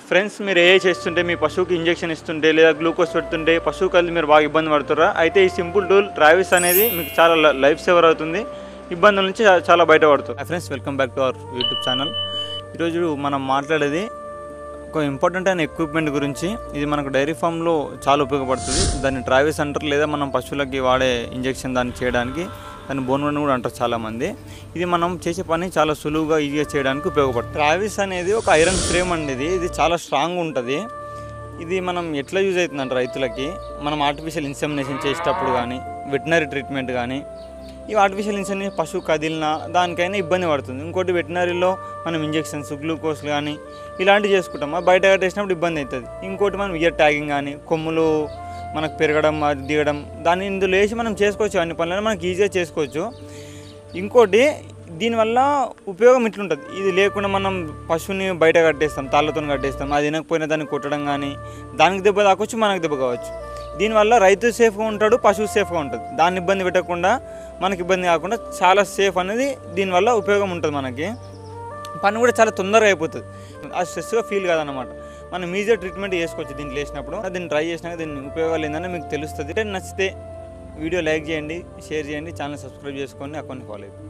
Friends, మీరు ఏ చేస్తుంటే మీ పశువుకి injection ఇస్తుంటే లేదా గ్లూకోజ్ పెడుతుంటే పశువు కలిసి మీరు బాగా ఇబ్బంది పడుతుర్రా? అయితే ఈ సింపుల్ టూల్ ట్రావిస్ అనేది మీకు చాలా లైఫ్ సేవర్ అవుతుంది. ఇబ్బందుల నుంచి చాలా బయటపడుతుంది. Friends, welcome back to our YouTube channel. ఈరోజు మనం మాట్లాడేది ఒక ఇంపార్టెంట్ అయిన ఎక్విప్మెంట్ గురించి. ఇది మనకు డైరీ ఫామ్లో చాలా ఉపయోగపడుతుంది. దాన్ని ట్రావిస్ అంటారు, లేదా మనం పశువులకి వాడే ఇంజెక్షన్ దాన్ని చేయడానికి దాన్ని బోన్ వన్ కూడా అంటారు చాలామంది. ఇది మనం చేసే పని చాలా సులువుగా ఈజీగా చేయడానికి ఉపయోగపడుతుంది. ట్రావిస్ అనేది ఒక ఐరన్ ఫ్రేమ్ అండి. ఇది చాలా స్ట్రాంగ్ ఉంటుంది. ఇది మనం ఎట్లా యూజ్ అవుతుందంట రైతులకి, మనం ఆర్టిఫిషియల్ ఇన్సెమినేషన్ చేసేటప్పుడు కానీ, వెటనరీ ట్రీట్మెంట్ కానీ, ఈ ఆర్టిఫిషియల్ ఇన్సెమినేషన్ పశువు కదిలినా దానికైనా ఇబ్బంది పడుతుంది. ఇంకోటి వెటనరీలో మనం ఇంజెక్షన్స్, గ్లూకోజ్లు కానీ ఇలాంటివి చేసుకుంటాం, బయట కట్టేసినప్పుడు ఇబ్బంది అవుతుంది. ఇంకోటి మనం ఇయర్ ట్యాగింగ్ కానీ, కొమ్ములు మనకు పెరగడం అది దిగడం, దాన్ని ఇందులో వేసి మనం చేసుకోవచ్చు. అన్ని పనులను మనకి ఈజీగా చేసుకోవచ్చు. ఇంకోటి దీనివల్ల ఉపయోగం ఇట్లుంటుంది, ఇది లేకుండా మనం పశువుని బయట కట్టేస్తాం, తాళ్ళతో కట్టేస్తాం, అది వినకపోయినా దాన్ని కొట్టడం కానీ దానికి దెబ్బ తాకొచ్చు, మనకు దెబ్బ కావచ్చు. దీనివల్ల రైతు సేఫ్గా ఉంటాడు, పశువు సేఫ్గా ఉంటుంది. దాన్ని ఇబ్బంది పెట్టకుండా మనకి ఇబ్బంది కాకుండా చాలా సేఫ్ అనేది దీనివల్ల ఉపయోగం ఉంటుంది. మనకి పని కూడా చాలా తొందరగా అయిపోతుంది, ఆ స్ట్రెస్గా ఫీల్ కాదన్నమాట. మనం ఈజీగా ట్రీట్మెంట్ చేసుకోవచ్చు దీంట్లో వేసినప్పుడు. దీన్ని ట్రై చేసినాక దీని ఉపయోగాలు ఏంటంటే మీకు తెలుస్తుంది. నచ్చితే వీడియో లైక్ చేయండి, షేర్ చేయండి, ఛానల్ సబ్స్క్రైబ్ చేసుకోండి, అకౌంట్ని ఫాలో అయిపోయింది.